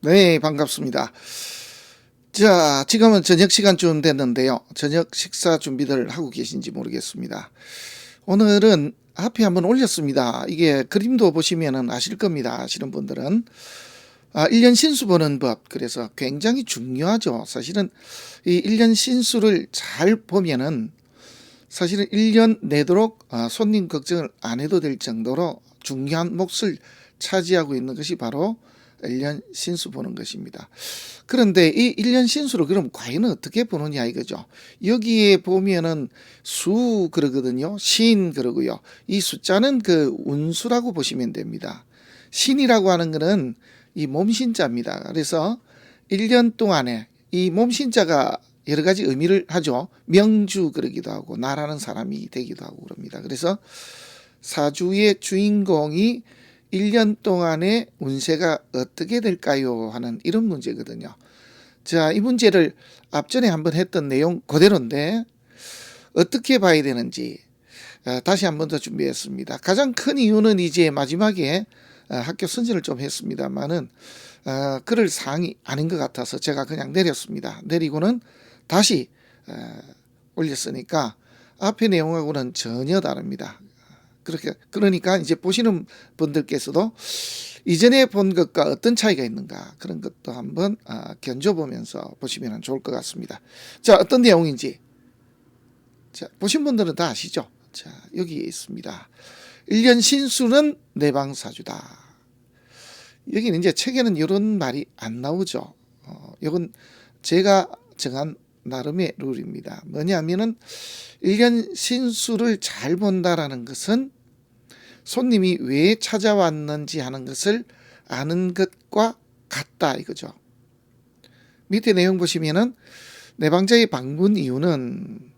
네, 반갑습니다. 자, 지금은 저녁 시간쯤 됐는데요. 저녁 식사 준비들 하고 계신지 모르겠습니다. 오늘은 앞에 한번 올렸습니다. 이게 그림도 보시면은 아실 겁니다. 아시는 분들은. 1년 신수 보는 법. 그래서 굉장히 중요하죠. 사실은 이 1년 신수를 잘 보면은 사실은 1년 내도록 손님 걱정을 안 해도 될 정도로 중요한 몫을 차지하고 있는 것이 바로 1년 신수 보는 것입니다. 그런데 이 1년 신수를 그럼 과연 어떻게 보느냐 이거죠. 여기에 보면은 수 그러거든요. 신 그러고요. 이 숫자는 그 운수라고 보시면 됩니다. 신이라고 하는 것은 이 몸신자입니다. 그래서 1년 동안에 이 몸신자가 여러 가지 의미를 하죠. 명주 그러기도 하고 나라는 사람이 되기도 하고 그럽니다. 그래서 사주의 주인공이 1년 동안의 운세가 어떻게 될까요? 하는 이런 문제거든요. 자, 이 문제를 앞전에 한번 했던 내용 그대로인데 어떻게 봐야 되는지 다시 한번 더 준비했습니다. 가장 큰 이유는 이제 마지막에 학교 선전을 좀 했습니다만은 그럴 사항이 아닌 것 같아서 제가 그냥 내렸습니다. 내리고는 다시 올렸으니까 앞의 내용하고는 전혀 다릅니다. 그러니까 이제 보시는 분들께서도 이전에 본 것과 어떤 차이가 있는가 그런 것도 한번 견줘보면서 보시면 좋을 것 같습니다. 자, 어떤 내용인지 자, 보신 분들은 다 아시죠? 자, 여기에 있습니다. 1년 신수는 내방사주다. 여기는 이제 책에는 이런 말이 안 나오죠. 이건 제가 정한 나름의 룰입니다. 뭐냐면은 1년 신수를 잘 본다라는 것은 손님이 왜 찾아왔는지 하는 것을 아는 것과 같다 이거죠. 밑에 내용 보시면은 내방자의 방문 이유는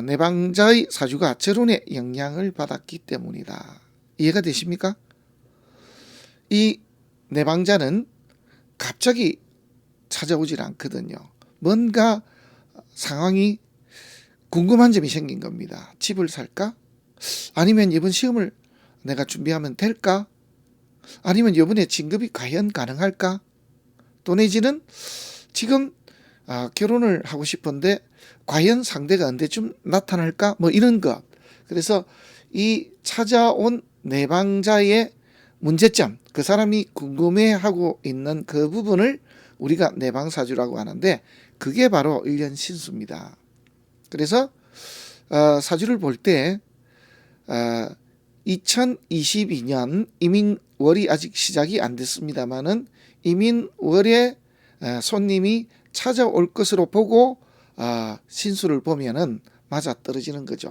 내방자의 사주가 절운의 영향을 받았기 때문이다. 이해가 되십니까? 이 내방자는 갑자기 찾아오질 않거든요. 뭔가 상황이 궁금한 점이 생긴 겁니다. 집을 살까? 아니면 이번 시험을 내가 준비하면 될까? 아니면 이번에 진급이 과연 가능할까? 또 내지는 지금 결혼을 하고 싶은데 과연 상대가 언제쯤 나타날까? 뭐 이런 것. 그래서 이 찾아온 내방자의 문제점, 그 사람이 궁금해하고 있는 그 부분을 우리가 내방사주라고 하는데 그게 바로 1년 신수입니다. 그래서 사주를 볼 때 2022년 이민월이 아직 시작이 안 됐습니다만은 이민월에 손님이 찾아올 것으로 보고 신수를 보면은 맞아떨어지는 거죠.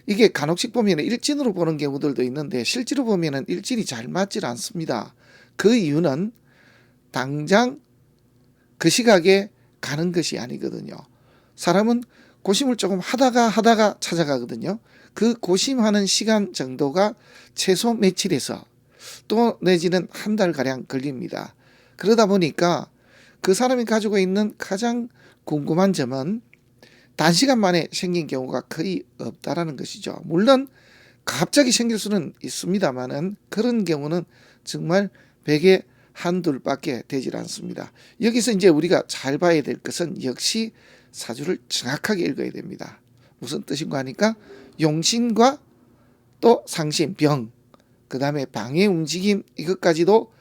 이게 간혹씩 보면 일진으로 보는 경우들도 있는데 실제로 보면은 일진이 잘 맞질 않습니다. 그 이유는 당장 그 시각에 가는 것이 아니거든요. 사람은 고심을 조금 하다가 찾아가거든요. 그 고심하는 시간 정도가 최소 며칠에서 또 내지는 한 달가량 걸립니다. 그러다 보니까 그 사람이 가지고 있는 가장 궁금한 점은 단시간 만에 생긴 경우가 거의 없다라는 것이죠. 물론 갑자기 생길 수는 있습니다만은 그런 경우는 정말 100에 한둘밖에 되질 않습니다. 여기서 이제 우리가 잘 봐야 될 것은 역시 사주를 정확하게 읽어야 됩니다. 무슨 뜻인가 하니까 용신과 또 상신, 병, 그 다음에 방의 움직임 이것까지도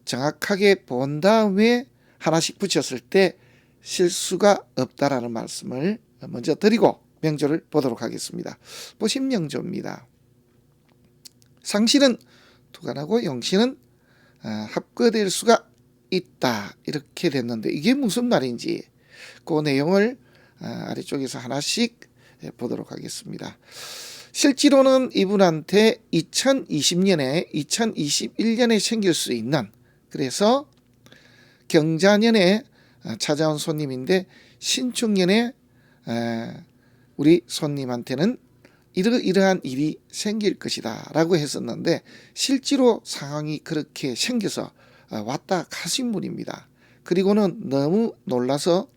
정확하게 본 다음에 하나씩 붙였을 때 실수가 없다라는 말씀을 먼저 드리고 명조를 보도록 하겠습니다. 보신명조입니다. 상신은 두간하고 용신은 합거될 수가 있다 이렇게 됐는데 이게 무슨 말인지 그 내용을 아래쪽에서 하나씩 보도록 하겠습니다. 실제로는 이분한테 2020년에 2021년에 생길 수 있는 그래서 경자년에 찾아온 손님인데 신축년에 우리 손님한테는 이러한 일이 생길 것이다 라고 했었는데 실제로 상황이 그렇게 생겨서 왔다 가신 분입니다. 그리고는 너무 놀라서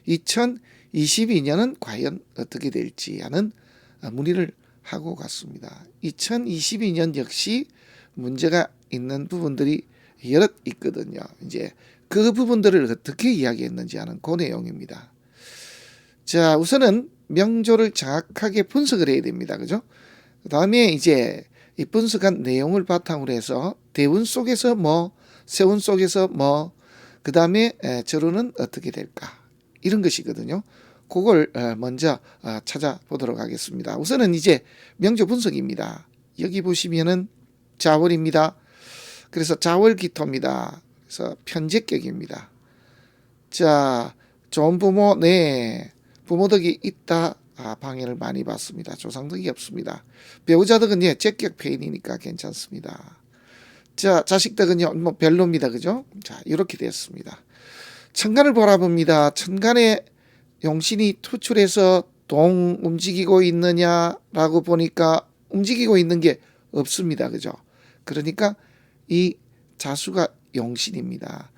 2022년은 과연 어떻게 될지 하는 문의를 하고 갔습니다. 2022년 역시 문제가 있는 부분들이 여럿 있거든요. 이제 그 부분들을 어떻게 이야기했는지 하는 그 내용입니다. 자, 우선은 명조를 정확하게 분석을 해야 됩니다. 그죠? 그 다음에 이제 이 분석한 내용을 바탕으로 해서 대운 속에서 뭐, 세운 속에서 뭐, 그 다음에 절호는 어떻게 될까? 이런 것이거든요. 그걸 먼저 찾아보도록 하겠습니다. 우선은 이제 명조 분석입니다. 여기 보시면은 자월입니다. 그래서 자월기토입니다. 그래서 편재격입니다. 자, 좋은 부모, 네. 부모덕이 있다. 방해를 많이 받습니다. 조상덕이 없습니다. 배우자덕은 재격 폐인이니까 괜찮습니다. 자, 자식덕은요, 뭐 별로입니다. 그죠? 자, 이렇게 됐습니다. 천간을 바라봅니다. 천간에 용신이 투출해서 동 움직이고 있느냐라고 보니까 움직이고 있는 게 없습니다. 그죠? 그러니까 이 자수가 용신입니다.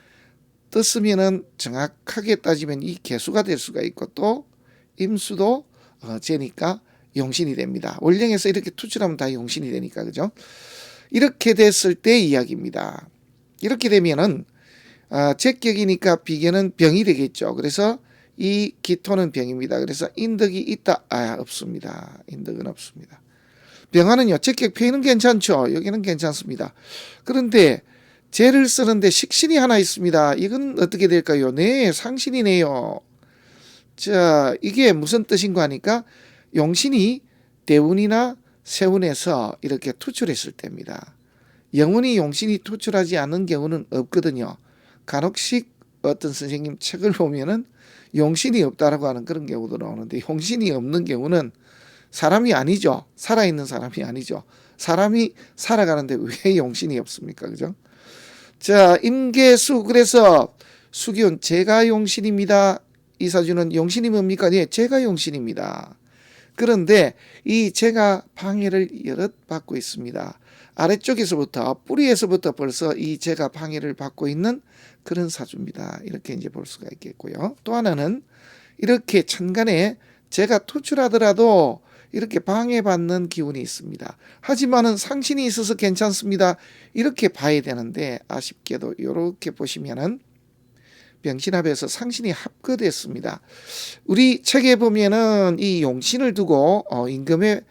떴으면은 정확하게 따지면 이 개수가 될 수가 있고 또 임수도 재니까 용신이 됩니다. 월령에서 이렇게 투출하면 다 용신이 되니까 그죠? 이렇게 됐을 때 이야기입니다. 이렇게 되면은 제격이니까 비견은 병이 되겠죠. 그래서 이 기토는 병입니다. 그래서 인덕이 있다? 없습니다. 인덕은 없습니다. 병화는요, 제격 폐인은 괜찮죠. 여기는 괜찮습니다. 그런데 재를 쓰는데 식신이 하나 있습니다. 이건 어떻게 될까요? 네, 상신이네요. 자, 이게 무슨 뜻인가 하니까 용신이 대운이나 세운에서 이렇게 투출했을 때입니다. 영운이 용신이 투출하지 않는 경우는 없거든요. 간혹씩 어떤 선생님 책을 보면은 용신이 없다라고 하는 그런 경우도 나오는데 용신이 없는 경우는 사람이 아니죠. 살아있는 사람이 아니죠. 사람이 살아가는데 왜 용신이 없습니까? 그죠? 자, 임계수. 그래서 수기운 제가 용신입니다. 이 사주는 용신이 뭡니까? 네, 제가 용신입니다. 그런데 이 제가 방해를 여럿 받고 있습니다. 아래쪽에서부터 뿌리에서부터 벌써 이 제가 방해를 받고 있는 그런 사주입니다. 이렇게 이제 볼 수가 있겠고요. 또 하나는 이렇게 천간에 제가 투출하더라도 이렇게 방해받는 기운이 있습니다. 하지만은 상신이 있어서 괜찮습니다. 이렇게 봐야 되는데 아쉽게도 이렇게 보시면은 병신합에서 상신이 합거됐습니다. 우리 책에 보면은 이 용신을 두고 임금의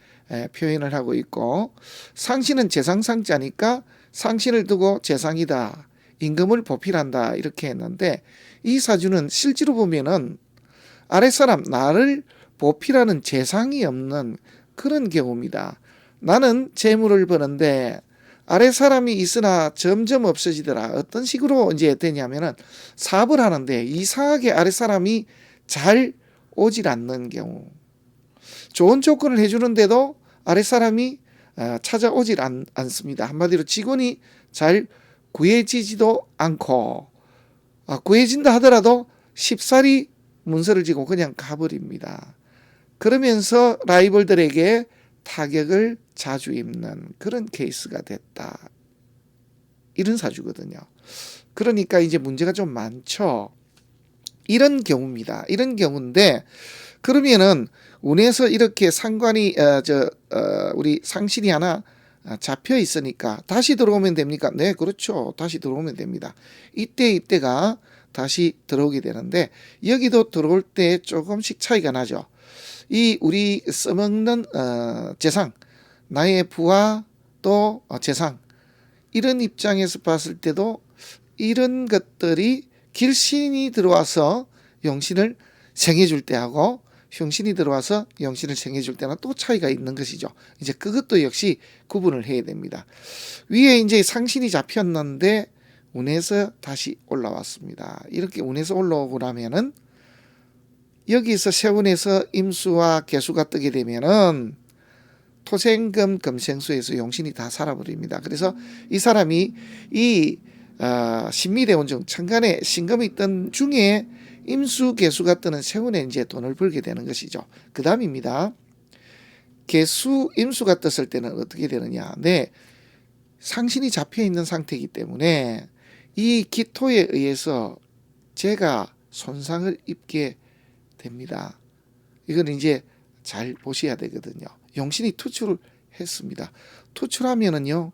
표현을 하고 있고 상신은 재상상자니까 상신을 두고 재상이다. 임금을 보필한다. 이렇게 했는데 이 사주는 실제로 보면은 아랫사람 나를 보필하는 재상이 없는 그런 경우입니다. 나는 재물을 버는데 아랫사람이 있으나 점점 없어지더라. 어떤 식으로 이제 되냐면은 사업을 하는데 이상하게 아랫사람이 잘 오질 않는 경우. 좋은 조건을 해주는데도 아랫사람이 찾아오질 않습니다. 한마디로 직원이 잘 구해지지도 않고 구해진다 하더라도 쉽사리 문서를 지고 그냥 가버립니다. 그러면서 라이벌들에게 타격을 자주 입는 그런 케이스가 됐다. 이런 사주거든요. 그러니까 이제 문제가 좀 많죠. 이런 경우입니다. 이런 경우인데 그러면은 운에서 이렇게 상관이 우리 상신이 하나 잡혀 있으니까 다시 들어오면 됩니까? 네, 그렇죠. 다시 들어오면 됩니다. 이때가 다시 들어오게 되는데 여기도 들어올 때 조금씩 차이가 나죠. 이 우리 써먹는 재상, 나의 부하 또 재상 이런 입장에서 봤을 때도 이런 것들이 길신이 들어와서 용신을 생해줄 때하고 형신이 들어와서 용신을 생해줄 때는 또 차이가 있는 것이죠. 이제 그것도 역시 구분을 해야 됩니다. 위에 이제 상신이 잡혔는데 운에서 다시 올라왔습니다. 이렇게 운에서 올라오고 나면은 여기서 세운에서 임수와 개수가 뜨게 되면은 토생금 금생수에서 용신이 다 살아버립니다. 그래서 이 사람이 이 신미대운 중 천간에 신금이 있던 중에 임수 개수가 뜨는 세운에 이제 돈을 벌게 되는 것이죠. 그 다음입니다. 개수 임수가 떴을 때는 어떻게 되느냐? 네, 상신이 잡혀 있는 상태이기 때문에 이 기토에 의해서 제가 손상을 입게 됩니다. 이건 이제 잘 보셔야 되거든요. 용신이 투출을 했습니다. 투출하면은요,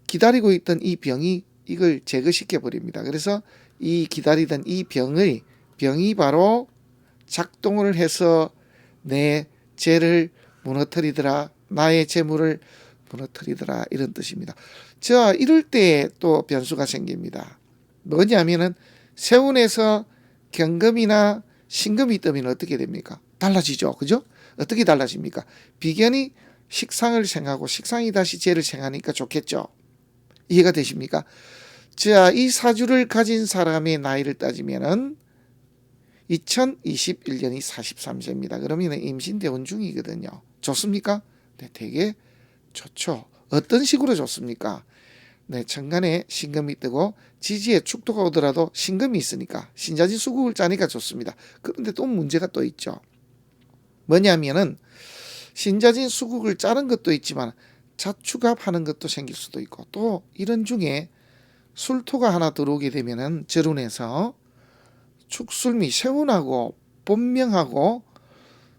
기다리고 있던 이 병이 이걸 제거시켜 버립니다. 그래서 이 기다리던 이 병이 바로 작동을 해서 내 죄를 무너뜨리더라, 나의 재물을 무너뜨리더라, 이런 뜻입니다. 자, 이럴 때 또 변수가 생깁니다. 뭐냐면은 세운에서 경금이나 신금이 뜨면 어떻게 됩니까? 달라지죠. 그죠? 어떻게 달라집니까? 비견이 식상을 생하고 식상이 다시 재를 생하니까 좋겠죠. 이해가 되십니까? 자, 이 사주를 가진 사람의 나이를 따지면은 2021년이 43세입니다. 그러면 임신대원 중이거든요. 좋습니까? 네, 되게 좋죠. 어떤 식으로 좋습니까? 네, 천간에 신금이 뜨고 지지에 축토가 오더라도 신금이 있으니까 신자진 수국을 짜니까 좋습니다. 그런데 또 문제가 또 있죠. 뭐냐면은 신자진 수국을 짜는 것도 있지만 자축합하는 것도 생길 수도 있고, 또 이런 중에 술토가 하나 들어오게 되면은 절운에서 축술미 세운하고 본명하고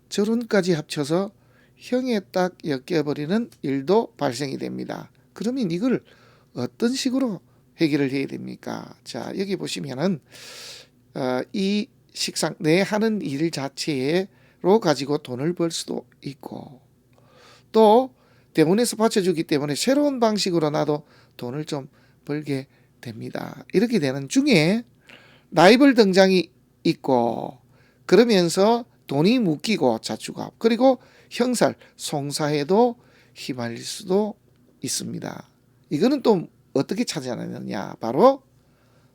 절운까지 합쳐서 형에 딱 엮여버리는 일도 발생이 됩니다. 그러면 이걸 어떤 식으로 해결을 해야 됩니까? 자, 여기 보시면은 이 식상 내 하는 일 자체로 가지고 돈을 벌 수도 있고, 또 대운에서 받쳐주기 때문에 새로운 방식으로 나도 돈을 좀 벌게 됩니다. 이렇게 되는 중에 라이벌 등장이 있고, 그러면서 돈이 묶이고 자축합, 그리고 형살, 송사에도 휘말릴 수도 있습니다. 이거는 또 어떻게 찾아내느냐? 바로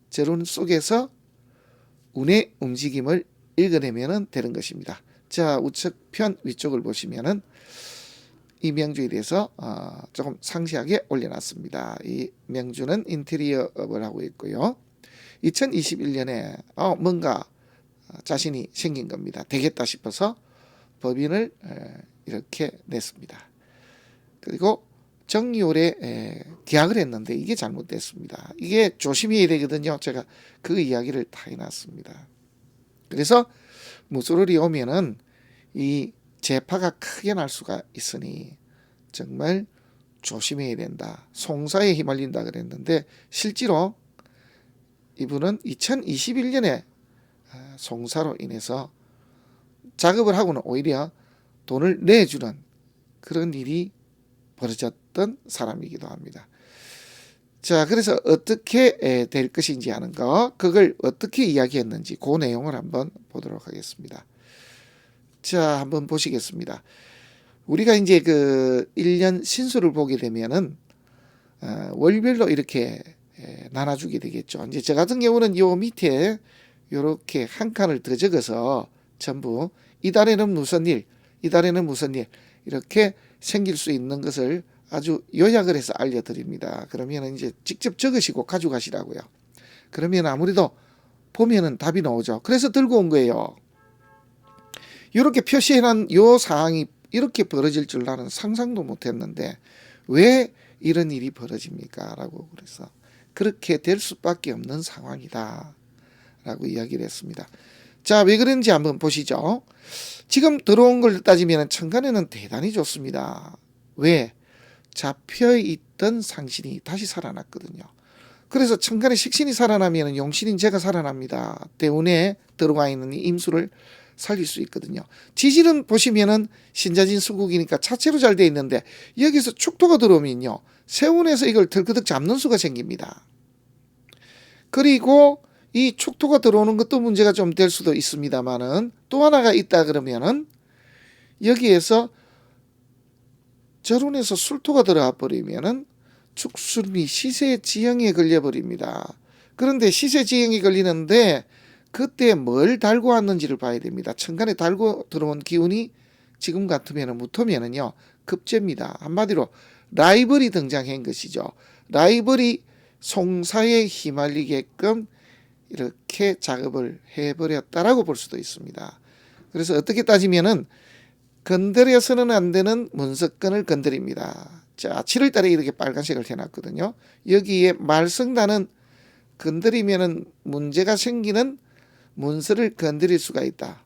절운 속에서 운의 움직임을 읽어내면 되는 것입니다. 자, 우측편 위쪽을 보시면은 이 명주에 대해서 조금 상세하게 올려놨습니다. 이 명주는 인테리어업을 하고 있고요. 2021년에 뭔가 자신이 생긴 겁니다. 되겠다 싶어서 법인을 이렇게 냈습니다. 그리고 정유월에 계약을 했는데 이게 잘못됐습니다. 이게 조심해야 되거든요. 제가 그 이야기를 다 해놨습니다. 그래서 무술월이 오면은 이 재파가 크게 날 수가 있으니 정말 조심해야 된다. 송사에 휘말린다 그랬는데 실제로 이분은 2021년에 송사로 인해서 작업을 하고는 오히려 돈을 내주는 그런 일이 벌어졌던 사람이기도 합니다. 자, 그래서 어떻게 될 것인지 하는 거, 그걸 어떻게 이야기했는지 그 내용을 한번 보도록 하겠습니다. 자, 한번 보시겠습니다. 우리가 이제 그 1년 신수를 보게 되면은 월별로 이렇게 나눠주게 되겠죠. 이제 저 같은 경우는 요 밑에 이렇게 한 칸을 더 적어서 전부 이달에는 무슨 일, 이달에는 무슨 일 이렇게 생길 수 있는 것을 아주 요약을 해서 알려드립니다. 그러면 이제 직접 적으시고 가져가시라고요. 그러면 아무래도 보면은 답이 나오죠. 그래서 들고 온 거예요. 이렇게 표시해놓은 요 사항이 이렇게 벌어질 줄 나는 상상도 못했는데 왜 이런 일이 벌어집니까? 라고 그래서 그렇게 될 수밖에 없는 상황이다 라고 이야기를 했습니다. 자, 왜 그런지 한번 보시죠. 지금 들어온 걸 따지면 천간에는 대단히 좋습니다. 왜? 잡혀있던 상신이 다시 살아났거든요. 그래서 천간에 식신이 살아나면 용신인 제가 살아납니다. 대운에 들어가 있는 이 임수를 살릴 수 있거든요. 지지는 보시면은 신자진 수국이니까 차체로 잘 돼 있는데 여기서 축토가 들어오면요, 세운에서 이걸 덜그덕 잡는 수가 생깁니다. 그리고 이 축토가 들어오는 것도 문제가 좀 될 수도 있습니다만은 또 하나가 있다 그러면은 여기에서 절운에서 술토가 들어와 버리면은 축술미 시세지형에 걸려버립니다. 그런데 시세지형이 걸리는데 그때 뭘 달고 왔는지를 봐야 됩니다. 천간에 달고 들어온 기운이 지금 같으면 무토면은요 급제입니다. 한마디로 라이벌이 등장한 것이죠. 라이벌이 송사에 휘말리게끔 이렇게 작업을 해버렸다라고 볼 수도 있습니다. 그래서 어떻게 따지면은 건드려서는 안 되는 문서건을 건드립니다. 자, 7월 달에 이렇게 빨간색을 해놨거든요. 여기에 말성단은 건드리면은 문제가 생기는 문서를 건드릴 수가 있다.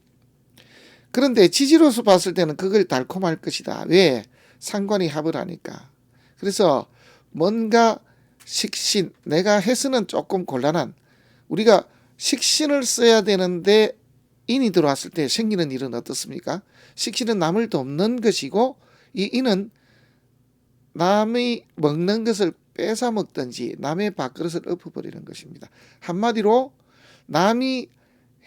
그런데 지지로서 봤을 때는 그걸 달콤할 것이다. 왜? 상관이 합을 하니까. 그래서 뭔가 식신, 내가 해서는 조금 곤란한, 우리가 식신을 써야 되는데 인이 들어왔을 때 생기는 일은 어떻습니까? 식신은 남을 돕는 것이고 이 인은 남이 먹는 것을 뺏어 먹든지 남의 밥그릇을 엎어버리는 것입니다. 한마디로 남이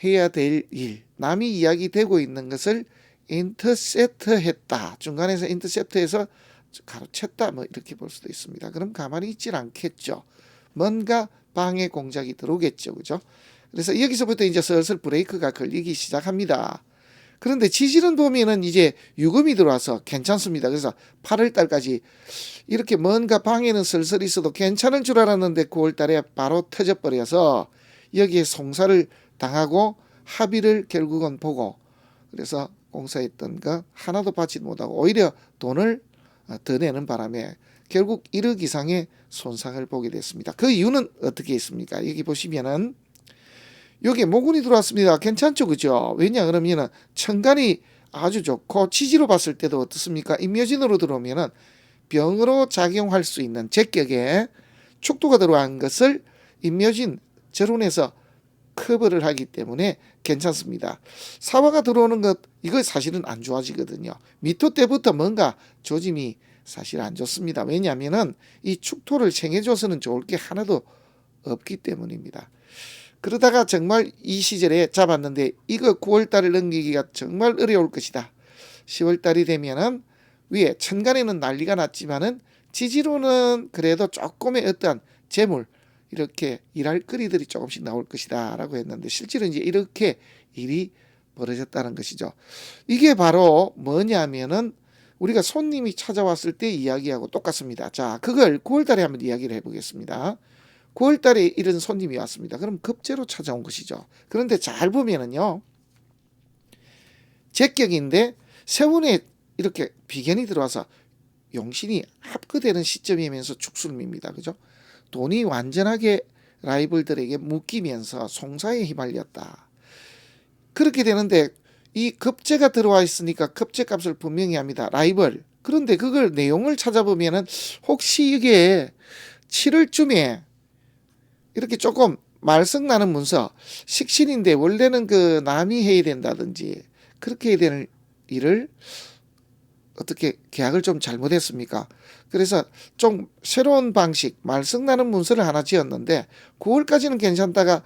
해야 될 일, 남이 이야기되고 있는 것을 인터셉트했다. 중간에서 인터셉트해서 가로챘다. 뭐 이렇게 볼 수도 있습니다. 그럼 가만히 있질 않겠죠. 뭔가 방해 공작이 들어오겠죠. 그죠? 그래서 여기서부터 이제 슬슬 브레이크가 걸리기 시작합니다. 그런데 지지는 보면은 이제 유금이 들어와서 괜찮습니다. 그래서 8월 달까지 이렇게 뭔가 방해는 슬슬 있어도 괜찮을 줄 알았는데 9월 달에 바로 터져버려서 여기에 송사를 당하고 합의를 결국은 보고 그래서 공사했던 거 하나도 받지 못하고 오히려 돈을 더 내는 바람에 결국 1억 이상의 손상을 보게 됐습니다. 그 이유는 어떻게 있습니까? 여기 보시면은 여기에 모군이 들어왔습니다. 괜찮죠, 그죠? 왜냐 그러면은 천간이 아주 좋고 지지로 봤을 때도 어떻습니까? 임묘진으로 들어오면은 병으로 작용할 수 있는 제격에 축토가 들어간 것을 임묘진 절운에서 커버를 하기 때문에 괜찮습니다. 사화가 들어오는 것 이거 사실은 안 좋아지거든요. 미토 때부터 뭔가 조짐이 사실 안 좋습니다. 왜냐하면은 이 축토를 챙겨줘서는 좋을 게 하나도 없기 때문입니다. 그러다가 정말 이 시절에 잡았는데 이거 9월달을 넘기기가 정말 어려울 것이다. 10월달이 되면은 위에 천간에는 난리가 났지만은 지지로는 그래도 조금의 어떠한 재물 이렇게 일할 거리들이 조금씩 나올 것이다 라고 했는데 실제로 이제 이렇게 일이 벌어졌다는 것이죠. 이게 바로 뭐냐면은 우리가 손님이 찾아왔을 때 이야기하고 똑같습니다. 자, 그걸 9월달에 한번 이야기를 해보겠습니다. 9월달에 이런 손님이 왔습니다. 그럼 급제로 찾아온 것이죠. 그런데 잘 보면은요, 제격인데 세운에 이렇게 비견이 들어와서 용신이 합거되는 시점이면서 축술입니다. 그죠? 돈이 완전하게 라이벌들에게 묶이면서 송사에 휘말렸다. 그렇게 되는데 이 급제가 들어와 있으니까 급제값을 분명히 합니다. 라이벌. 그런데 그걸 내용을 찾아보면은 혹시 이게 7월쯤에 이렇게 조금 말썽나는 문서 식신인데 원래는 그 남이 해야 된다든지 그렇게 해야 되는 일을 어떻게 계약을 좀 잘못했습니까? 그래서 좀 새로운 방식 말썽나는 문서를 하나 지었는데 9월까지는 괜찮다가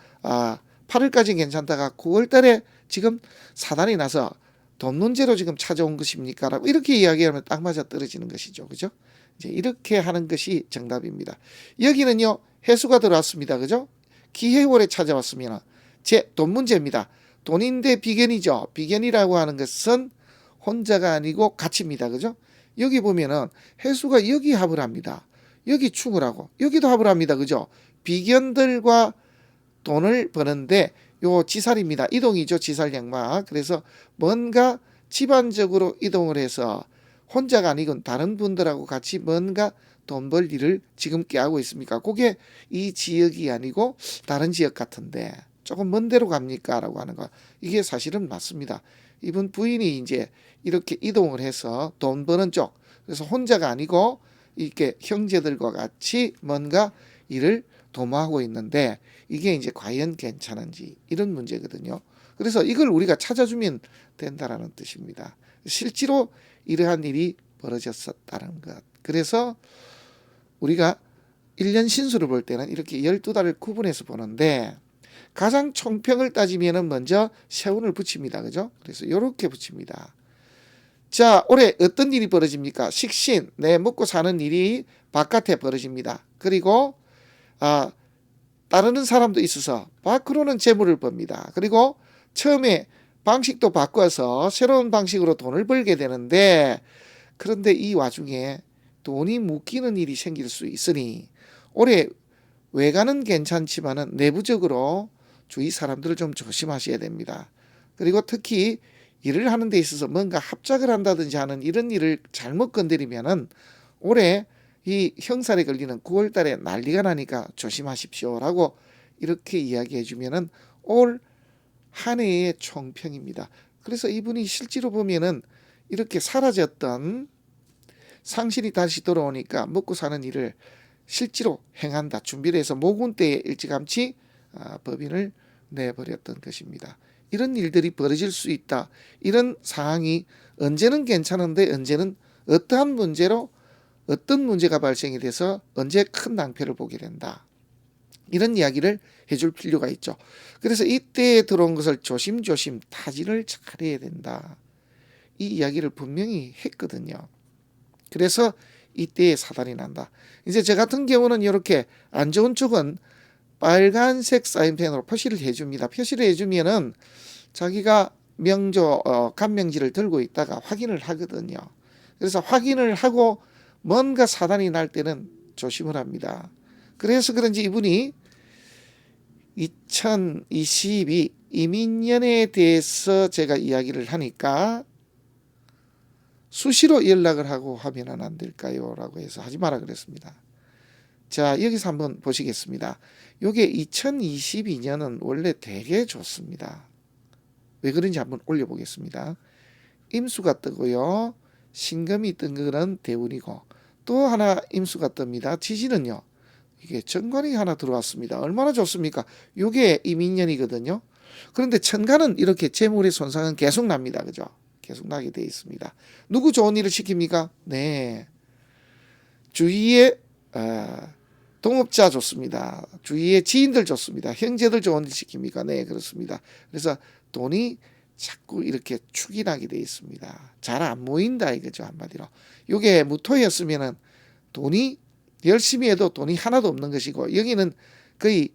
8월까지는 괜찮다가 9월달에 지금 사단이 나서 돈 문제로 지금 찾아온 것입니까? 라고 이렇게 이야기하면 딱 맞아 떨어지는 것이죠. 그죠? 이제 이렇게 하는 것이 정답입니다. 여기는요 해수가 들어왔습니다. 그죠? 기해월에 찾아왔으면 제 돈 문제입니다. 돈인데 비견이죠. 비견이라고 하는 것은 혼자가 아니고 같이입니다. 그죠? 여기 보면은 해수가 여기 합을 합니다. 여기 충을 하고 여기도 합을 합니다. 그죠? 비견들과 돈을 버는데 요 지살입니다. 이동이죠. 지살양마. 그래서 뭔가 집안적으로 이동을 해서 혼자가 아니건 다른 분들하고 같이 뭔가 돈 벌 일을 지금 깨하고 있습니까? 그게 이 지역이 아니고 다른 지역 같은데 조금 먼 데로 갑니까? 라고 하는 거. 이게 사실은 맞습니다. 이분 부인이 이제 이렇게 이동을 해서 돈 버는 쪽. 그래서 혼자가 아니고 이렇게 형제들과 같이 뭔가 일을 도모하고 있는데 이게 이제 과연 괜찮은지 이런 문제거든요. 그래서 이걸 우리가 찾아주면 된다라는 뜻입니다. 실제로 이러한 일이 벌어졌었다는 것. 그래서 우리가 1년 신수를 볼 때는 이렇게 12달을 구분해서 보는데 가장 총평을 따지면은 먼저 세운을 붙입니다. 그죠? 그래서 이렇게 붙입니다. 자, 올해 어떤 일이 벌어집니까? 식신, 내 먹고 사는 일이 바깥에 벌어집니다. 그리고 따르는 사람도 있어서 밖으로는 재물을 법니다. 그리고 처음에 방식도 바꿔서 새로운 방식으로 돈을 벌게 되는데 그런데 이 와중에 돈이 묶이는 일이 생길 수 있으니 올해 외관은 괜찮지만은 내부적으로 주위 사람들을 좀 조심하셔야 됩니다. 그리고 특히 일을 하는 데 있어서 뭔가 합작을 한다든지 하는 이런 일을 잘못 건드리면은 올해 이 형살에 걸리는 9월 달에 난리가 나니까 조심하십시오라고 이렇게 이야기해 주면은 올 한 해의 총평입니다. 그래서 이분이 실제로 보면은 이렇게 사라졌던 상실이 다시 돌아오니까 먹고 사는 일을 실제로 행한다. 준비를 해서 모군 때에 일찌감치 법인을 내버렸던 것입니다. 이런 일들이 벌어질 수 있다. 이런 상황이 언제는 괜찮은데 언제는 어떠한 문제로 어떤 문제가 발생이 돼서 언제 큰 낭패를 보게 된다. 이런 이야기를 해줄 필요가 있죠. 그래서 이때에 들어온 것을 조심조심 타진을 잘해야 된다. 이 이야기를 분명히 했거든요. 그래서 이때에 사단이 난다. 이제 저 같은 경우는 이렇게 안 좋은 쪽은 빨간색 사인펜으로 표시를 해줍니다. 표시를 해주면은 자기가 간명지를 들고 있다가 확인을 하거든요. 그래서 확인을 하고 뭔가 사단이 날 때는 조심을 합니다. 그래서 그런지 이분이 2022 이민년에 대해서 제가 이야기를 하니까 수시로 연락을 하고 하면 안 될까요? 라고 해서 하지 마라 그랬습니다. 자, 여기서 한번 보시겠습니다. 요게 2022년은 원래 되게 좋습니다. 왜 그런지 한번 올려보겠습니다. 임수가 뜨고요. 신금이 뜬 거는 대운이고 또 하나 임수가 뜹니다. 지지는요. 이게 정관이 하나 들어왔습니다. 얼마나 좋습니까? 요게 이민년이거든요. 그런데 천간은 이렇게 재물의 손상은 계속 납니다. 그죠? 계속 나게 되어 있습니다. 누구 좋은 일을 시킵니까? 네. 주위에 동업자 좋습니다. 주위에 지인들 좋습니다. 형제들 좋은 일 시킵니까? 네, 그렇습니다. 그래서 돈이 자꾸 이렇게 축이 나게 되어 있습니다. 잘 안 모인다 이거죠. 한마디로. 이게 무토였으면은 돈이 열심히 해도 돈이 하나도 없는 것이고 여기는 거의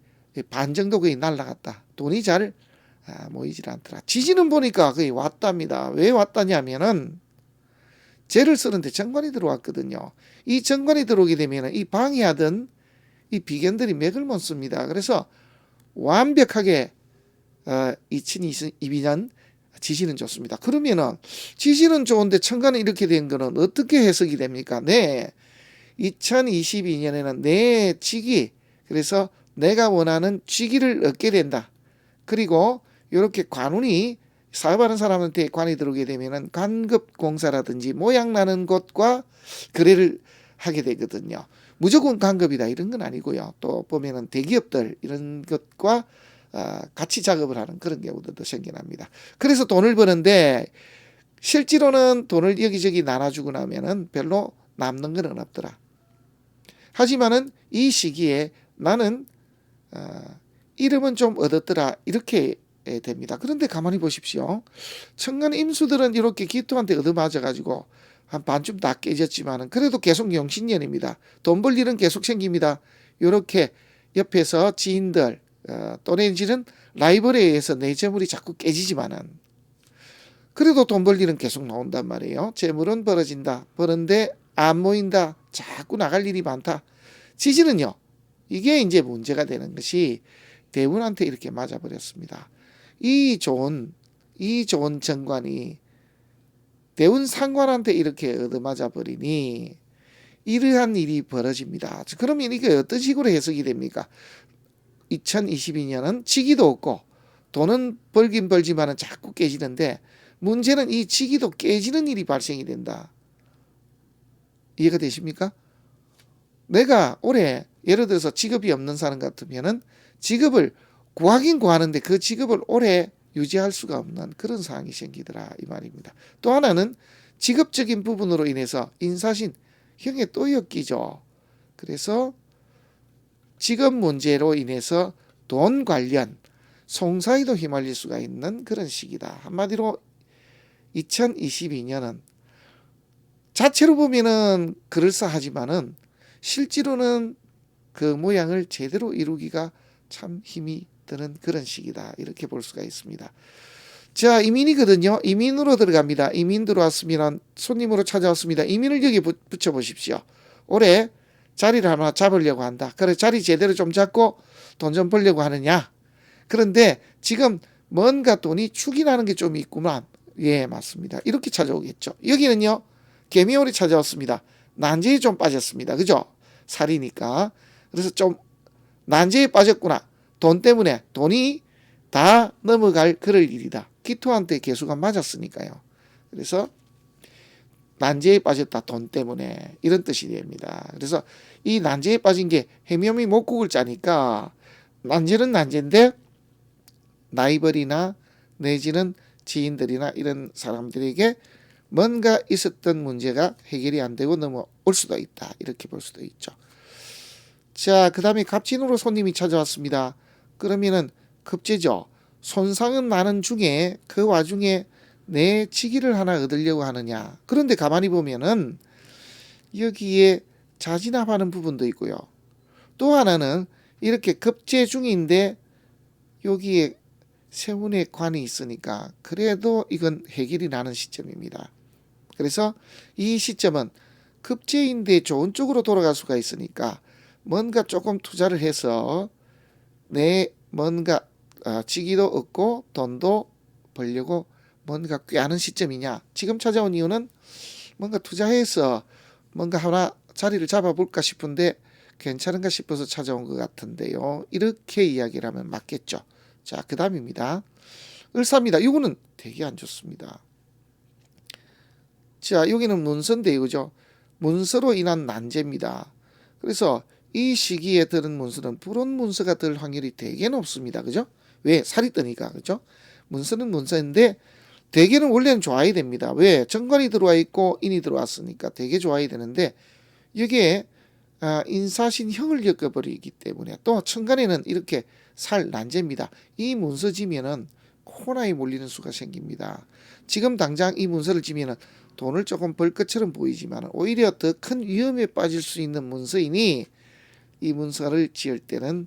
반 정도 거의 날라갔다. 돈이 잘 모이질 않더라. 지지는 보니까 거의 왔답니다. 왜 왔다냐면은 재를 쓰는데 정관이 들어왔거든요. 이 정관이 들어오게 되면 이 방해하던 이 비견들이 맥을 못 씁니다. 그래서 완벽하게 2022년 지지는 좋습니다. 그러면은 지지는 좋은데 천간이 이렇게 된 거는 어떻게 해석이 됩니까? 네, 2022년에는 내 직위, 그래서 내가 원하는 직위를 얻게 된다. 그리고 이렇게 관운이 사업하는 사람한테 관이 들어오게 되면은 관급공사라든지 모양나는 곳과 거래를 하게 되거든요. 무조건 관급이다 이런 건 아니고요. 또 보면은 대기업들 이런 것과 같이 작업을 하는 그런 경우도 생겨납니다. 그래서 돈을 버는데 실제로는 돈을 여기저기 나눠주고 나면은 별로 남는 건 없더라. 하지만은 이 시기에 나는 이름은 좀 얻었더라 이렇게 됩니다. 그런데 가만히 보십시오. 천간 임수들은 이렇게 기토한테 얻어맞아 가지고 한 반쯤 다 깨졌지만은 그래도 계속 영신년입니다. 돈 벌 일은 계속 생깁니다. 이렇게 옆에서 지인들 또 내지는 라이벌에 의해서 내 재물이 자꾸 깨지지만은 그래도 돈 벌 일은 계속 나온단 말이에요. 재물은 벌어진다. 버는데 안 모인다. 자꾸 나갈 일이 많다. 지지는요. 이게 이제 문제가 되는 것이 대운한테 이렇게 맞아버렸습니다. 이 좋은 정관이 대운 상관한테 이렇게 얻어맞아 버리니 이러한 일이 벌어집니다. 그러면 이게 어떤 식으로 해석이 됩니까? 2022년은 지기도 없고 돈은 벌긴 벌지만은 자꾸 깨지는데 문제는 이 지기도 깨지는 일이 발생이 된다. 이해가 되십니까? 내가 올해 예를 들어서 직업이 없는 사람 같으면은 직업을 구하긴 구하는데 그 직업을 오래 유지할 수가 없는 그런 상황이 생기더라 이 말입니다. 또 하나는 직업적인 부분으로 인해서 인사신 형에 또 엮이죠. 그래서 직업 문제로 인해서 돈 관련 송사에도 휘말릴 수가 있는 그런 시기다. 한마디로 2022년은 자체로 보면은 그럴싸하지만은 실제로는 그 모양을 제대로 이루기가 참 힘이 드는 그런 시기다. 이렇게 볼 수가 있습니다. 자, 이민이거든요. 이민으로 들어갑니다. 이민 들어왔으면 손님으로 찾아왔습니다. 이민을 여기 붙여보십시오. 올해 자리를 하나 잡으려고 한다. 그래 자리 제대로 좀 잡고 돈 좀 벌려고 하느냐. 그런데 지금 뭔가 돈이 축이 나는 게 좀 있구만. 예, 맞습니다. 이렇게 찾아오겠죠. 여기는요. 개미월이 찾아왔습니다. 난제에 좀 빠졌습니다. 그죠? 살이니까. 그래서 좀 난제에 빠졌구나. 돈 때문에 돈이 다 넘어갈 그럴 일이다. 기토한테 개수가 맞았으니까요. 그래서 난제에 빠졌다. 돈 때문에. 이런 뜻이 됩니다. 그래서 이 난제에 빠진 게 해묘미 목국을 짜니까 난제는 난제인데 라이벌이나 내지는 지인들이나 이런 사람들에게 뭔가 있었던 문제가 해결이 안 되고 넘어올 수도 있다. 이렇게 볼 수도 있죠. 자, 그 다음에 갑진으로 손님이 찾아왔습니다. 그러면은 급제죠. 손상은 많은 중에 그 와중에 내 직위를 하나 얻으려고 하느냐. 그런데 가만히 보면은 여기에 자진합하는 부분도 있고요. 또 하나는 이렇게 급제 중인데 여기에 세운의 관이 있으니까 그래도 이건 해결이 나는 시점입니다. 그래서 이 시점은 급제인데 좋은 쪽으로 돌아갈 수가 있으니까 뭔가 조금 투자를 해서 내 뭔가 직위도 얻고 돈도 벌려고 뭔가 꾀하는 시점이냐. 지금 찾아온 이유는 뭔가 투자해서 뭔가 하나 자리를 잡아볼까 싶은데 괜찮은가 싶어서 찾아온 것 같은데요. 이렇게 이야기를 하면 맞겠죠. 자, 그 다음입니다. 을사입니다. 이거는 되게 안 좋습니다. 자, 여기는 문서인데요. 그죠? 문서로 인한 난제입니다. 그래서 이 시기에 들은 문서는 불온 문서가 될 확률이 되게 높습니다. 그죠? 왜? 살이 뜨니까. 그죠? 문서는 문서인데 대개는 원래는 좋아야 됩니다. 왜? 정관이 들어와 있고 인이 들어왔으니까 되게 좋아야 되는데 여기에 인사신형을 겪어버리기 때문에 또 천간에는 이렇게 살 난제입니다. 이 문서 지면은 코로나에 몰리는 수가 생깁니다. 지금 당장 이 문서를 지면은 돈을 조금 벌 것처럼 보이지만 오히려 더 큰 위험에 빠질 수 있는 문서이니 이 문서를 지을 때는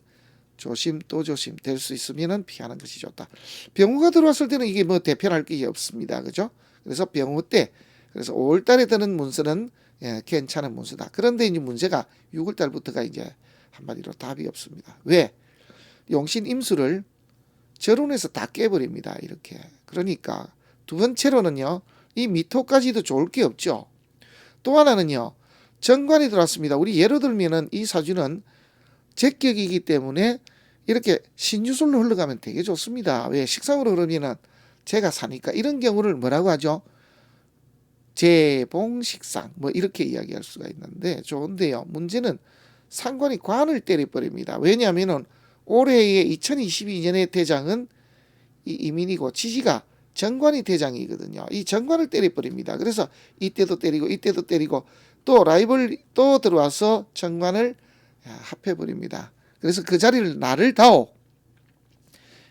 조심 또 조심 될 수 있으면 피하는 것이 좋다. 병호가 들어왔을 때는 이게 뭐 대편할 게 없습니다. 그죠? 그래서 병호 때 그래서 5월 달에 드는 문서는 괜찮은 문서다. 그런데 이제 문제가 6월 달부터가 이제 한마디로 답이 없습니다. 왜? 용신 임수를 절운에서 다 깨버립니다. 이렇게. 그러니까 두 번째로는요. 이 미토까지도 좋을 게 없죠. 또 하나는요. 정관이 들어왔습니다. 우리 예로 들면은 이 사주는 제격이기 때문에 이렇게 신유술로 흘러가면 되게 좋습니다. 왜? 식상으로 그러면은 제가 사니까 이런 경우를 뭐라고 하죠? 재봉식상 뭐 이렇게 이야기할 수가 있는데 좋은데요. 문제는 상관이 관을 때려버립니다. 왜냐하면은 올해의 2022년의 대장은 이 이민이고 지지가 정관이 대장이거든요. 이 정관을 때려버립니다. 그래서 이때도 때리고 이때도 때리고 또 라이벌 또 들어와서 정관을 합해버립니다. 그래서 그 자리를 나를 다오.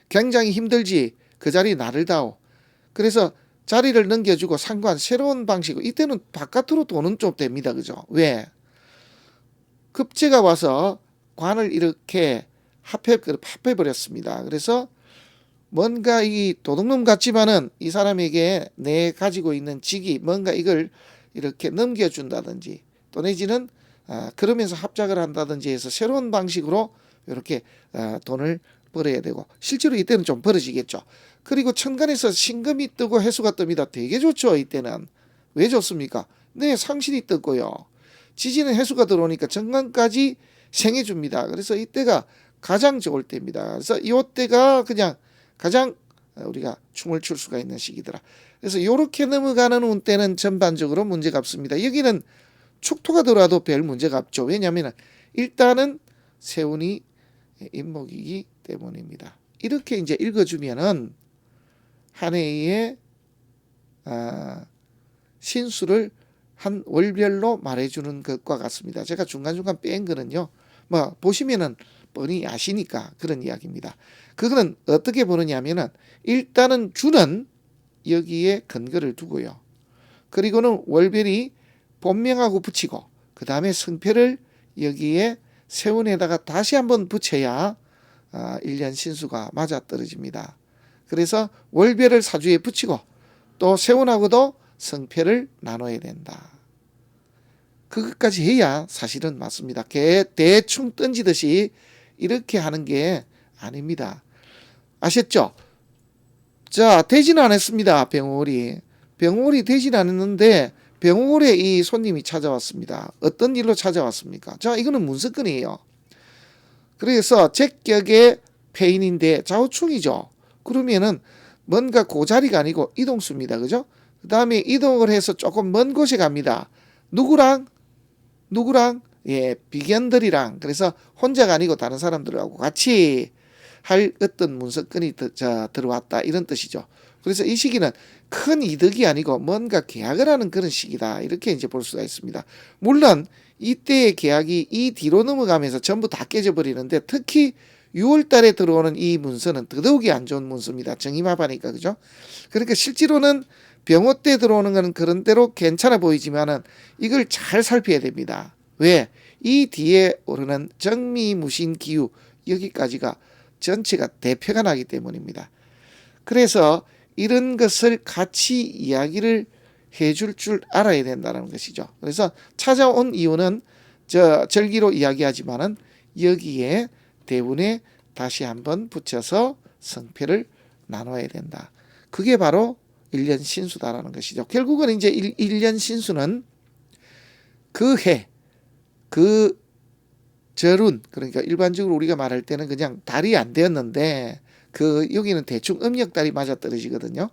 굉장히 힘들지. 그 자리 나를 다오. 그래서 자리를 넘겨주고 상관 새로운 방식으로 이때는 바깥으로 도는 좀 됩니다. 그죠? 왜? 급제가 와서 관을 이렇게 합해버렸습니다. 그래서 뭔가 이 도둑놈 같지만은 이 사람에게 내 가지고 있는 직이 뭔가 이걸 이렇게 넘겨준다든지 또 내지는 그러면서 합작을 한다든지 해서 새로운 방식으로 이렇게 돈을 벌어야 되고 실제로 이때는 좀 벌어지겠죠. 그리고 천간에서 신금이 뜨고 해수가 뜹니다. 되게 좋죠. 이때는. 왜 좋습니까? 네, 상신이 떴고요. 지지는 해수가 들어오니까 정관까지 생해줍니다. 그래서 이때가 가장 좋을 때입니다. 그래서 이때가 그냥 가장 우리가 춤을 출 수가 있는 시기더라. 그래서 이렇게 넘어가는 운때는 전반적으로 문제가 없습니다. 여기는 축토가 들어와도 별 문제가 없죠. 왜냐하면 일단은 세운이 임목이기 때문입니다. 이렇게 이제 읽어주면은 한 해의 신수를 한 월별로 말해주는 것과 같습니다. 제가 중간중간 뺀 거는요. 뭐 보시면은 뻔히 아시니까 그런 이야기입니다. 그거는 어떻게 보느냐 하면은 일단은 주는 여기에 근거를 두고요. 그리고는 월별이 본명하고 붙이고 그 다음에 승패를 여기에 세운에다가 다시 한번 붙여야 1년 신수가 맞아떨어집니다. 그래서 월별을 사주에 붙이고 또 세운하고도 승패를 나눠야 된다. 그것까지 해야 사실은 맞습니다. 대충 던지듯이 이렇게 하는 게 아닙니다. 아셨죠? 자, 대지는 안 했습니다. 병월이 대지는 안 했는데 병월에 이 손님이 찾아왔습니다. 어떤 일로 찾아왔습니까? 자, 이거는 문서건이에요. 그래서 제격의 폐인인데 좌우충이죠. 그러면은 뭔가 그 자리가 아니고 이동수입니다. 그죠? 그 다음에 이동을 해서 조금 먼 곳에 갑니다. 누구랑? 예, 비견들이랑. 그래서 혼자가 아니고 다른 사람들하고 같이 할 어떤 문서건이 들어왔다, 이런 뜻이죠. 그래서 이 시기는 큰 이득이 아니고 뭔가 계약을 하는 그런 시기다, 이렇게 이제 볼 수가 있습니다. 물론 이때의 계약이 이 뒤로 넘어가면서 전부 다 깨져버리는데, 특히 6월 달에 들어오는 이 문서는 더더욱이 안 좋은 문서입니다. 정임합하니까, 그죠? 그러니까 실제로는 병호 때 들어오는 건 그런 대로 괜찮아 보이지만은 이걸 잘 살펴야 됩니다. 왜? 이 뒤에 오르는 정미무신 기후, 여기까지가 전체가 대표가 나기 때문입니다. 그래서 이런 것을 같이 이야기를 해줄 줄 알아야 된다는 것이죠. 그래서 찾아온 이유는 절기로 이야기하지만은 여기에 대운에 다시 한번 붙여서 성패를 나눠야 된다. 그게 바로 일년 신수다라는 것이죠. 결국은 이제 일년 신수는 그 해, 그 절운, 그러니까 일반적으로 우리가 말할 때는 그냥 달이 안 되었는데, 여기는 대충 음력달이 맞아 떨어지거든요.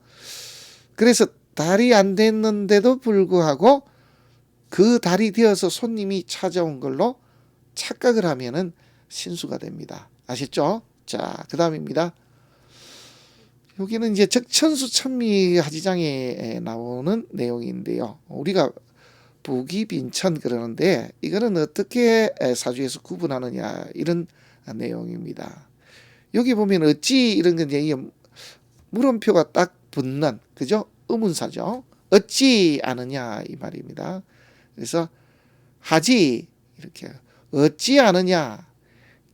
그래서 달이 안 됐는데도 불구하고 그 달이 되어서 손님이 찾아온 걸로 착각을 하면은 신수가 됩니다. 아셨죠? 자, 그 다음입니다. 여기는 이제 적천수 천미 하지장에 나오는 내용인데요. 우리가 부기빈천 그러는데, 이거는 어떻게 사주에서 구분하느냐, 이런 내용입니다. 여기 보면 어찌 이런 건 이제 물음표가 딱 붙는, 그죠? 의문사죠. 어찌 아느냐, 이 말입니다. 그래서 하지, 이렇게 어찌 아느냐,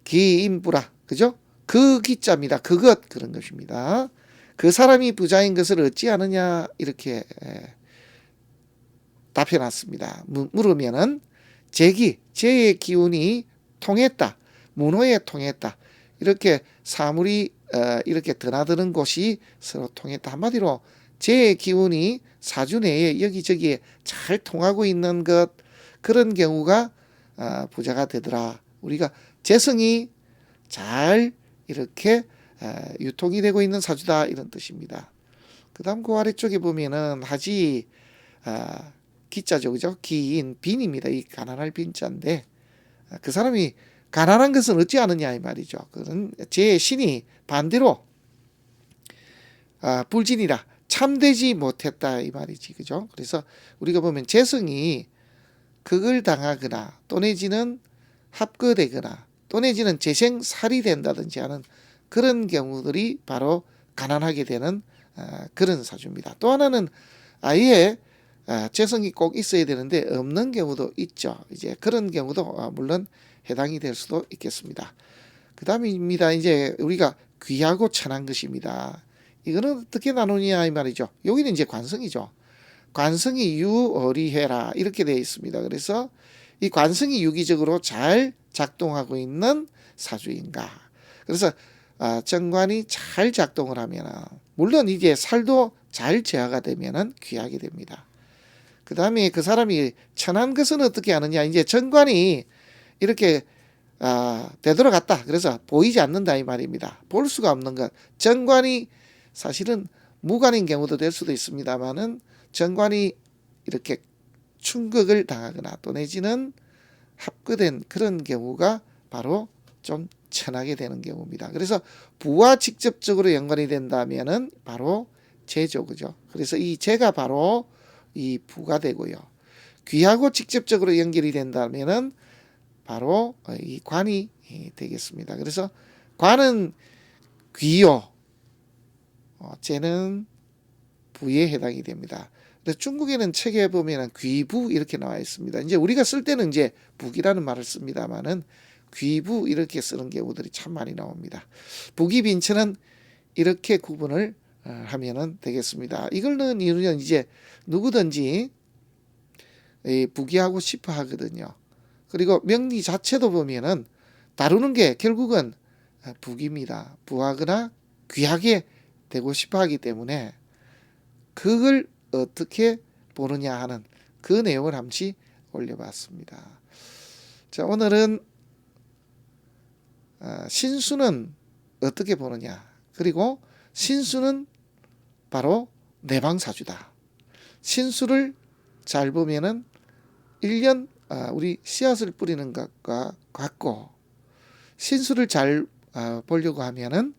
기인부라, 그죠? 그 기자입니다. 그것, 그런 것입니다. 그 사람이 부자인 것을 어찌 아느냐, 이렇게 답해놨습니다. 물으면은 제의 기운이 통했다, 문호에 통했다, 이렇게 사물이 이렇게 드나드는 곳이 서로 통했다. 한마디로 제의 기운이 사주 내에 여기저기에 잘 통하고 있는 것, 그런 경우가 부자가 되더라. 우리가 재성이 잘 이렇게 유통이 되고 있는 사주다, 이런 뜻입니다. 그 다음 그 아래쪽에 보면은 하지, 기자죠, 그죠? 기인, 빈입니다. 이 가난할 빈자인데, 그 사람이 가난한 것은 어찌 아느냐, 이 말이죠. 그는 제 신이 반대로 불진이라 참되지 못했다, 이 말이지, 그죠? 그래서 우리가 보면 재성이 극을 당하거나 또 내지는 합거되거나 또 내지는 재생살이 된다든지 하는 그런 경우들이 바로 가난하게 되는 그런 사주입니다. 또 하나는 아예 재성이 꼭 있어야 되는데 없는 경우도 있죠. 이제 그런 경우도 물론 해당이 될 수도 있겠습니다. 그 다음입니다. 이제 우리가 귀하고 천한 것입니다. 이거는 어떻게 나누냐, 이 말이죠. 여기는 이제 관성이죠. 관성이 유어리해라, 이렇게 되어 있습니다. 그래서 이 관성이 유기적으로 잘 작동하고 있는 사주인가. 그래서 정관이 잘 작동을 하면, 물론 이제 살도 잘 제화가 되면은 귀하게 됩니다. 그 다음에 그 사람이 천한 것은 어떻게 하느냐. 이제 정관이 이렇게 되돌아갔다, 그래서 보이지 않는다, 이 말입니다. 볼 수가 없는 것. 정관이 사실은 무관인 경우도 될 수도 있습니다만은, 정관이 이렇게 충격을 당하거나 또 내지는 합거된 그런 경우가 바로 좀 천하게 되는 경우입니다. 그래서 부와 직접적으로 연관이 된다면은 바로 재죠, 그죠? 그래서 이 재가 바로 이 부가 되고요. 귀하고 직접적으로 연결이 된다면은 바로 이 관이 되겠습니다. 그래서 관은 귀요, 재는 부에 해당이 됩니다. 근데 중국에는 책에 보면은 귀부 이렇게 나와 있습니다. 이제 우리가 쓸 때는 이제 북이라는 말을 씁니다만은 귀부 이렇게 쓰는 경우들이 참 많이 나옵니다. 북이빈천은 이렇게 구분을 하면은 되겠습니다. 이걸 넣은 이유는 이제 누구든지 부귀하고 싶어 하거든요. 그리고 명리 자체도 보면은 다루는 게 결국은 부귀입니다. 부하거나 귀하게 되고 싶어 하기 때문에 그걸 어떻게 보느냐 하는 그 내용을 함시 올려봤습니다. 자, 오늘은 신수는 어떻게 보느냐, 그리고 신수는 바로 내방사주다. 신수를 잘 보면은 1년 우리 씨앗을 뿌리는 것과 같고, 신수를 잘 보려고 하면은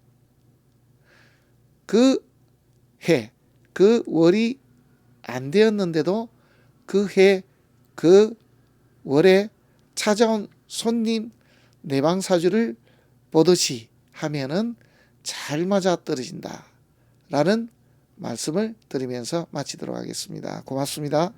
그 해, 그 월이 안 되었는데도 그 해, 그 월에 찾아온 손님 내방사주를 보듯이 하면은 잘 맞아 떨어진다 라는 말씀을 드리면서 마치도록 하겠습니다. 고맙습니다.